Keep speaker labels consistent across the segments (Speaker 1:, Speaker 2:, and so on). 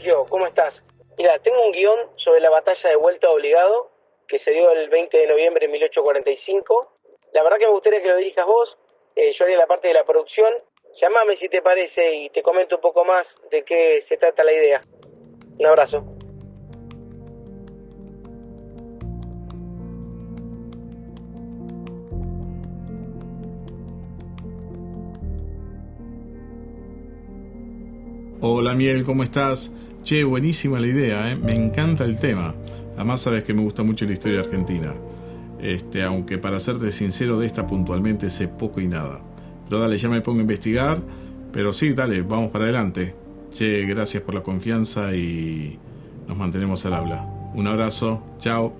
Speaker 1: Sergio, ¿cómo estás? Mira, tengo un guión sobre la batalla de Vuelta Obligado, que se dio el 20 de noviembre de 1845. La verdad que me gustaría que lo dirijas vos, yo haría la parte de la producción. Llámame si te parece y te comento un poco más de qué se trata la idea. Un abrazo.
Speaker 2: Hola Miel, ¿cómo estás? Che, buenísima la idea, ¿eh? Me encanta el tema. Además sabes que me gusta mucho la historia argentina. Aunque para serte sincero de esta puntualmente sé poco y nada. Pero dale, ya me pongo a investigar. Pero sí, dale, vamos para adelante. Che, gracias por la confianza y nos mantenemos al habla. Un abrazo, chao.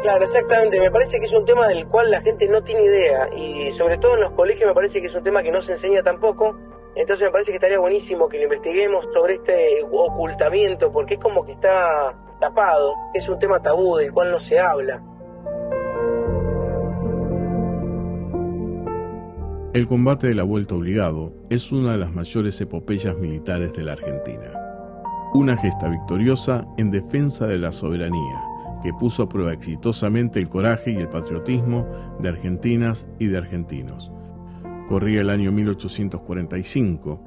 Speaker 1: Claro, exactamente. Me parece que es un tema del cual la gente no tiene idea. Y sobre todo en los colegios me parece que es un tema que no se enseña tampoco. Entonces me parece que estaría buenísimo que lo investiguemos sobre este ocultamiento, porque es como que está tapado. Es un tema tabú del cual no se habla.
Speaker 2: El combate de la Vuelta Obligado es una de las mayores epopeyas militares de la Argentina. Una gesta victoriosa en defensa de la soberanía, que puso a prueba exitosamente el coraje y el patriotismo de argentinas y de argentinos. Corría el año 1845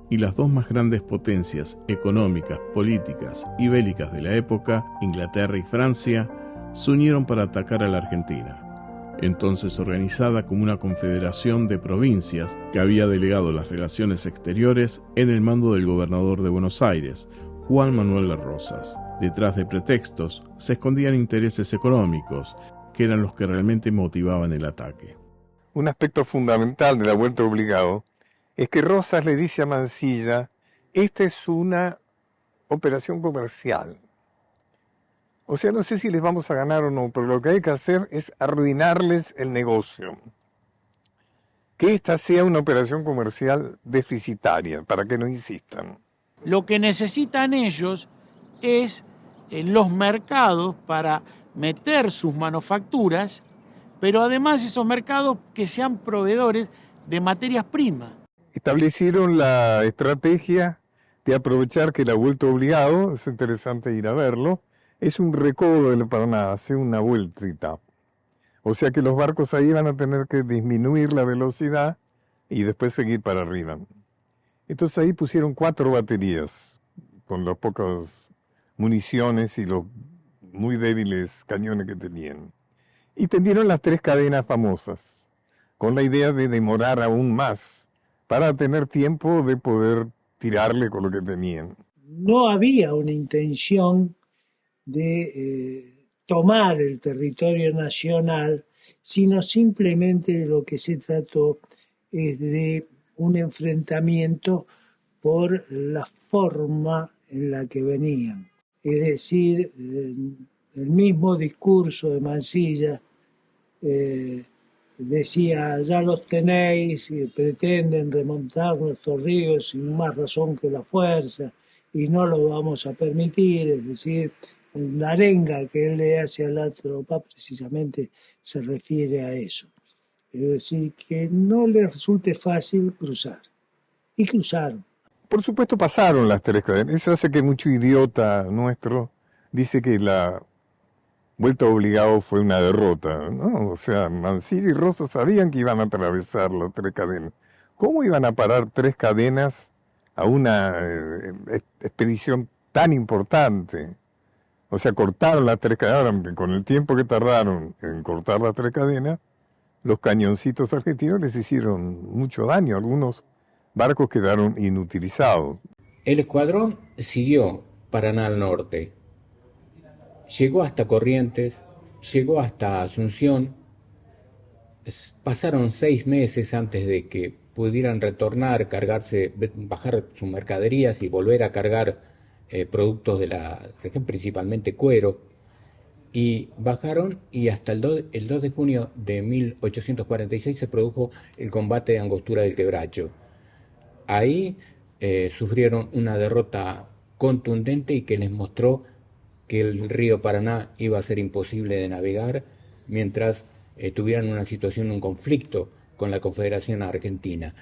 Speaker 2: y las dos más grandes potencias económicas, políticas y bélicas de la época, Inglaterra y Francia, se unieron para atacar a la Argentina, entonces organizada como una confederación de provincias que había delegado las relaciones exteriores en el mando del gobernador de Buenos Aires, Juan Manuel de Rosas. Detrás de pretextos se escondían intereses económicos, que eran los que realmente motivaban el ataque.
Speaker 3: Un aspecto fundamental de la Vuelta Obligado es que Rosas le dice a Mansilla, esta es una operación comercial. O sea, no sé si les vamos a ganar o no, pero lo que hay que hacer es arruinarles el negocio. Que esta sea una operación comercial deficitaria, para que no insistan.
Speaker 4: Lo que necesitan ellos es en los mercados para meter sus manufacturas, pero además esos mercados que sean proveedores de materias primas.
Speaker 3: Establecieron la estrategia de aprovechar que la Vuelta Obligado, es interesante ir a verlo, es un recodo del Paraná, hace una vueltita. O sea que los barcos ahí van a tener que disminuir la velocidad y después seguir para arriba. Entonces ahí pusieron 4 baterías con las pocas municiones y los muy débiles cañones que tenían. Y tendieron las 3 cadenas famosas, con la idea de demorar aún más para tener tiempo de poder tirarle con lo que tenían.
Speaker 5: No había una intención de tomar el territorio nacional, sino simplemente de lo que se trató es de un enfrentamiento por la forma en la que venían. Es decir, el mismo discurso de Mansilla decía, ya los tenéis y pretenden remontar nuestros ríos sin más razón que la fuerza y no lo vamos a permitir, es decir, la arenga que él le hace a la tropa precisamente se refiere a eso. Es decir, que no le resulte fácil cruzar. Y cruzaron.
Speaker 3: Por supuesto pasaron las 3 cadenas. Eso hace que mucho idiota nuestro dice que la Vuelta Obligado fue una derrota, ¿no? O sea, Mansilla y Rosas sabían que iban a atravesar las 3 cadenas. ¿Cómo iban a parar 3 cadenas a una expedición tan importante? O sea, cortaron las 3 cadenas, con el tiempo que tardaron en cortar las 3 cadenas, los cañoncitos argentinos les hicieron mucho daño, algunos barcos quedaron inutilizados.
Speaker 6: El escuadrón siguió Paraná al norte, llegó hasta Corrientes, llegó hasta Asunción, pasaron 6 meses antes de que pudieran retornar, cargarse, bajar sus mercaderías y volver a cargar productos de la región, principalmente cuero, y bajaron y hasta el 2 de junio de 1846 se produjo el combate de Angostura del Quebracho. Ahí sufrieron una derrota contundente y que les mostró que el río Paraná iba a ser imposible de navegar mientras tuvieran una situación, un conflicto con la Confederación Argentina.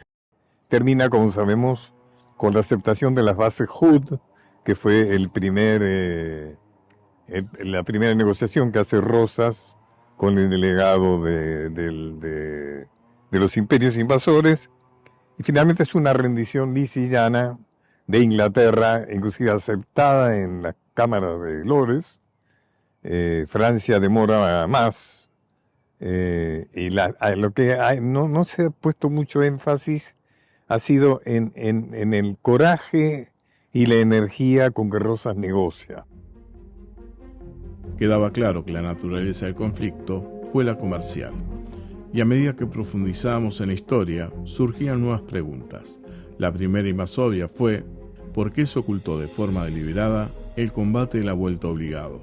Speaker 3: Termina, como sabemos, con la aceptación de las bases Hood, que fue la primera negociación que hace Rosas con el delegado de los imperios invasores, y finalmente es una rendición lisa y llana de Inglaterra, inclusive aceptada en la Cámara de Lores. Francia demora más, y lo que no se ha puesto mucho énfasis ha sido en el coraje y la energía con que Rosas negocia.
Speaker 2: Quedaba claro que la naturaleza del conflicto fue la comercial, y a medida que profundizábamos en la historia, surgían nuevas preguntas. La primera y más obvia fue ¿por qué se ocultó de forma deliberada el combate de la vuelta obligado?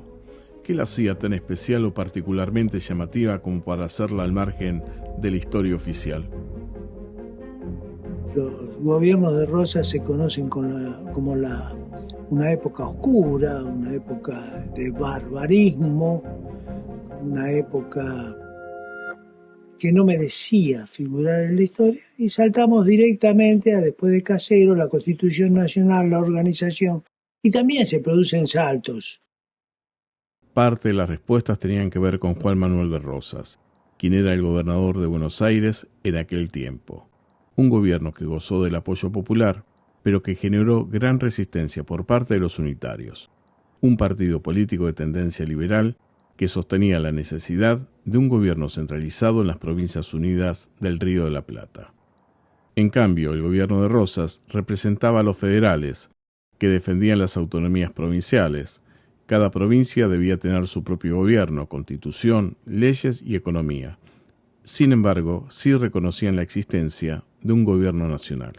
Speaker 2: ¿Qué la hacía tan especial o particularmente llamativa como para hacerla al margen de la historia oficial?
Speaker 5: Los gobiernos de Rosas se conocen como una época oscura, una época de barbarismo, una época que no merecía figurar en la historia, y saltamos directamente a después de Casero, la Constitución Nacional, la organización, y también se producen saltos.
Speaker 2: Parte de las respuestas tenían que ver con Juan Manuel de Rosas, quien era el gobernador de Buenos Aires en aquel tiempo. Un gobierno que gozó del apoyo popular, pero que generó gran resistencia por parte de los unitarios. Un partido político de tendencia liberal que sostenía la necesidad de un gobierno centralizado en las Provincias Unidas del Río de la Plata. En cambio, el gobierno de Rosas representaba a los federales, que defendían las autonomías provinciales. Cada provincia debía tener su propio gobierno, constitución, leyes y economía. Sin embargo, sí reconocían la existencia de un gobierno nacional.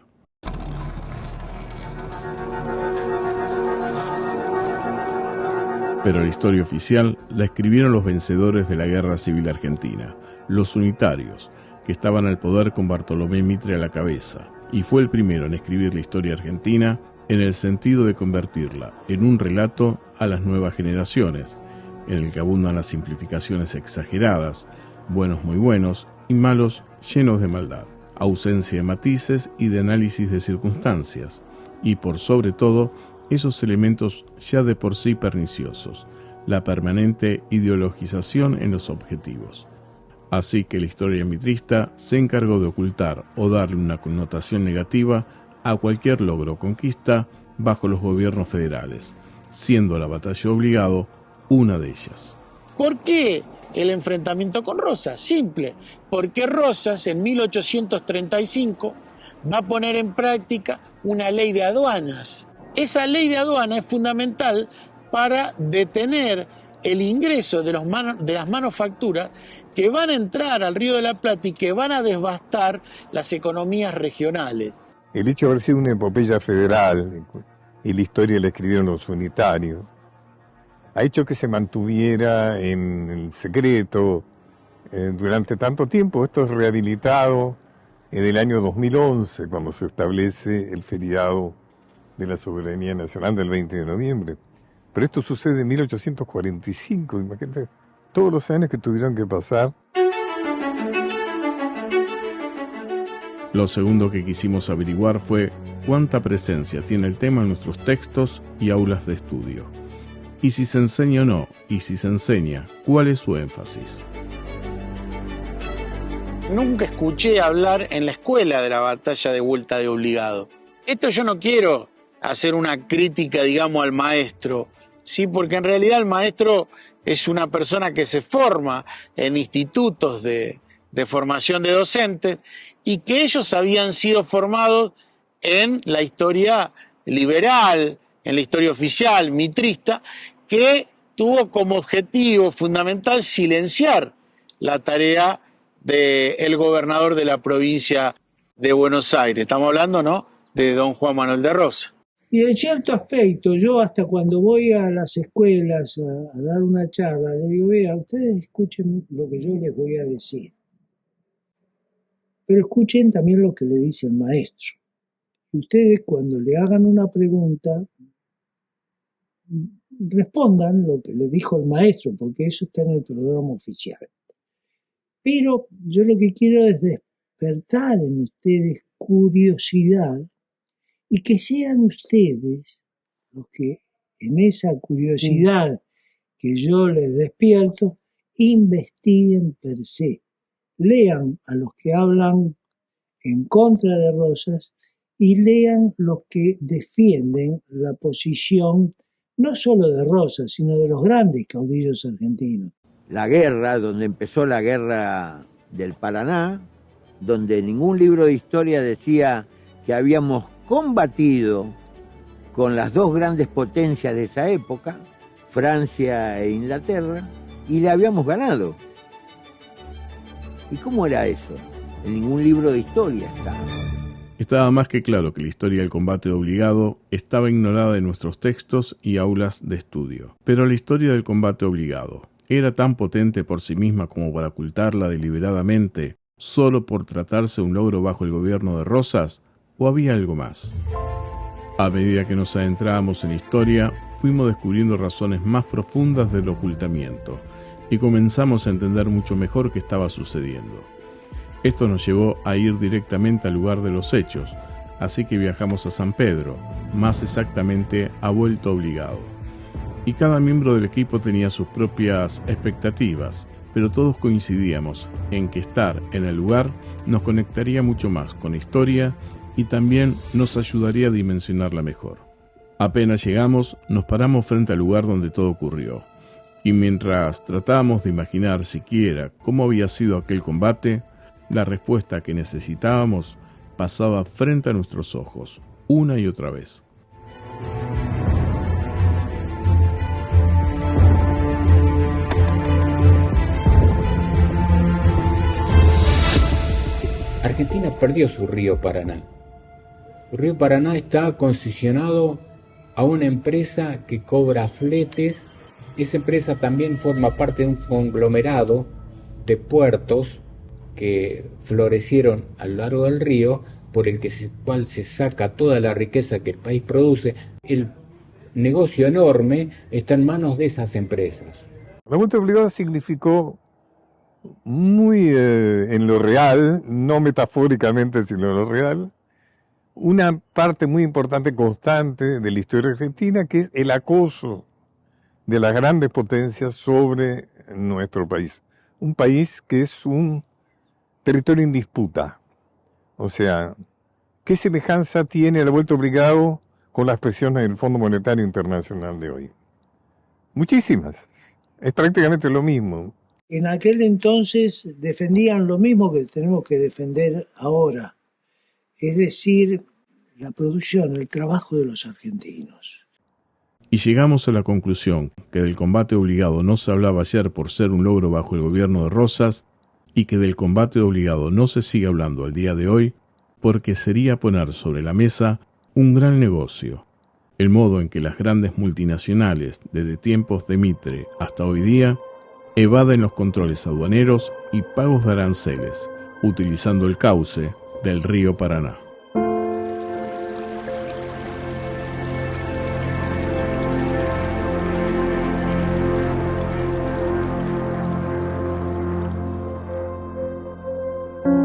Speaker 2: Pero la historia oficial la escribieron los vencedores de la Guerra Civil Argentina, los unitarios, que estaban al poder con Bartolomé Mitre a la cabeza, y fue el primero en escribir la historia argentina en el sentido de convertirla en un relato a las nuevas generaciones, en el que abundan las simplificaciones exageradas, buenos muy buenos y malos llenos de maldad, ausencia de matices y de análisis de circunstancias, y por sobre todo, esos elementos ya de por sí perniciosos, la permanente ideologización en los objetivos. Así que la historia mitrista se encargó de ocultar o darle una connotación negativa a cualquier logro o conquista bajo los gobiernos federales, siendo la batalla obligado una de ellas.
Speaker 4: ¿Por qué el enfrentamiento con Rosas? Simple, porque Rosas en 1835 va a poner en práctica una ley de aduanas. Esa ley de aduanas es fundamental para detener el ingreso de las manufacturas que van a entrar al Río de la Plata y que van a devastar las economías regionales.
Speaker 3: El hecho de haber sido una epopeya federal, y la historia la escribieron los unitarios, ha hecho que se mantuviera en el secreto durante tanto tiempo. Esto es rehabilitado en el año 2011, cuando se establece el feriado de la soberanía nacional del 20 de noviembre. Pero esto sucede en 1845, imagínate todos los años que tuvieron que pasar.
Speaker 2: Lo segundo que quisimos averiguar fue cuánta presencia tiene el tema en nuestros textos y aulas de estudio. Y si se enseña o no, y si se enseña, ¿cuál es su énfasis?
Speaker 4: Nunca escuché hablar en la escuela de la batalla de vuelta de obligado. Esto yo no quiero hacer una crítica, digamos, al maestro, ¿sí? Porque en realidad el maestro es una persona que se forma en institutos de formación de docentes y que ellos habían sido formados en la historia liberal, en la historia oficial, mitrista, que tuvo como objetivo fundamental silenciar la tarea del gobernador de la provincia de Buenos Aires. Estamos hablando, ¿no?, de don Juan Manuel de Rosas.
Speaker 5: Y en cierto aspecto, yo hasta cuando voy a las escuelas a dar una charla, le digo, vea, ustedes escuchen lo que yo les voy a decir, pero escuchen también lo que le dice el maestro. Y ustedes cuando le hagan una pregunta, respondan lo que le dijo el maestro, porque eso está en el programa oficial. Pero yo lo que quiero es despertar en ustedes curiosidad y que sean ustedes los que en esa curiosidad que yo les despierto, investiguen per se, lean a los que hablan en contra de Rosas y lean los que defienden la posición no solo de Rosas, sino de los grandes caudillos argentinos.
Speaker 7: La guerra, donde empezó la guerra del Paraná, donde ningún libro de historia decía que habíamos combatido con las dos grandes potencias de esa época, Francia e Inglaterra, y le habíamos ganado. ¿Y cómo era eso? En ningún libro de historia estaba.
Speaker 2: Estaba más que claro que la historia del combate obligado estaba ignorada en nuestros textos y aulas de estudio. Pero la historia del combate obligado era tan potente por sí misma como para ocultarla deliberadamente, solo por tratarse de un logro bajo el gobierno de Rosas, ¿o había algo más? A medida que nos adentrábamos en la historia, fuimos descubriendo razones más profundas del ocultamiento y comenzamos a entender mucho mejor qué estaba sucediendo. Esto nos llevó a ir directamente al lugar de los hechos, así que viajamos a San Pedro, más exactamente a Vuelta Obligado. Y cada miembro del equipo tenía sus propias expectativas, pero todos coincidíamos en que estar en el lugar nos conectaría mucho más con la historia y también nos ayudaría a dimensionarla mejor. Apenas llegamos, nos paramos frente al lugar donde todo ocurrió, y mientras tratábamos de imaginar siquiera cómo había sido aquel combate, la respuesta que necesitábamos pasaba frente a nuestros ojos, una y otra vez.
Speaker 6: Argentina perdió su río Paraná. El río Paraná está concesionado a una empresa que cobra fletes. Esa empresa también forma parte de un conglomerado de puertos que florecieron a lo largo del río, por el cual se saca toda la riqueza que el país produce. El negocio enorme está en manos de esas empresas.
Speaker 3: La Vuelta Obligada significó muy en lo real, no metafóricamente, sino en lo real, una parte muy importante, constante de la historia argentina, que es el acoso de las grandes potencias sobre nuestro país. Un país que es un territorio en disputa. O sea, ¿qué semejanza tiene la Vuelta Obligado con las presiones del Fondo Monetario Internacional de hoy? Muchísimas. Es prácticamente lo mismo.
Speaker 5: En aquel entonces defendían lo mismo que tenemos que defender ahora, es decir, la producción, el trabajo de los argentinos.
Speaker 2: Y llegamos a la conclusión que del combate obligado no se hablaba ayer por ser un logro bajo el gobierno de Rosas, y que del combate obligado no se sigue hablando al día de hoy porque sería poner sobre la mesa un gran negocio, el modo en que las grandes multinacionales desde tiempos de Mitre hasta hoy día evaden los controles aduaneros y pagos de aranceles, utilizando el cauce del río Paraná.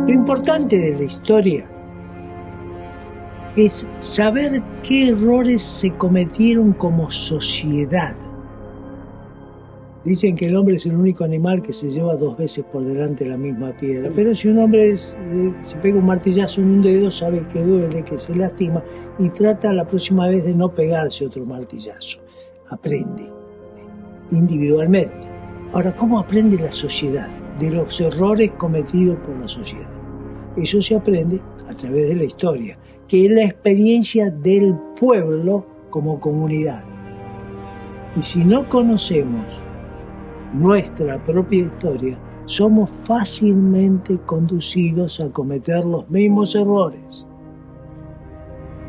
Speaker 5: Lo importante de la historia es saber qué errores se cometieron como sociedad. Dicen que el hombre es el único animal que se lleva 2 veces por delante la misma piedra, pero si un hombre se pega un martillazo en un dedo, sabe que duele, que se lastima, y trata la próxima vez de no pegarse otro martillazo. Aprende individualmente. Ahora, ¿cómo aprende la sociedad? De los errores cometidos por la sociedad. Eso se aprende a través de la historia, que es la experiencia del pueblo como comunidad. Y si no conocemos nuestra propia historia, somos fácilmente conducidos a cometer los mismos errores.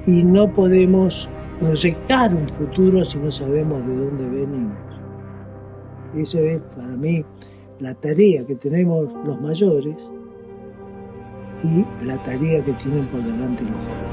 Speaker 5: Y no podemos proyectar un futuro si no sabemos de dónde venimos. Esa es para mí la tarea que tenemos los mayores y la tarea que tienen por delante los jóvenes.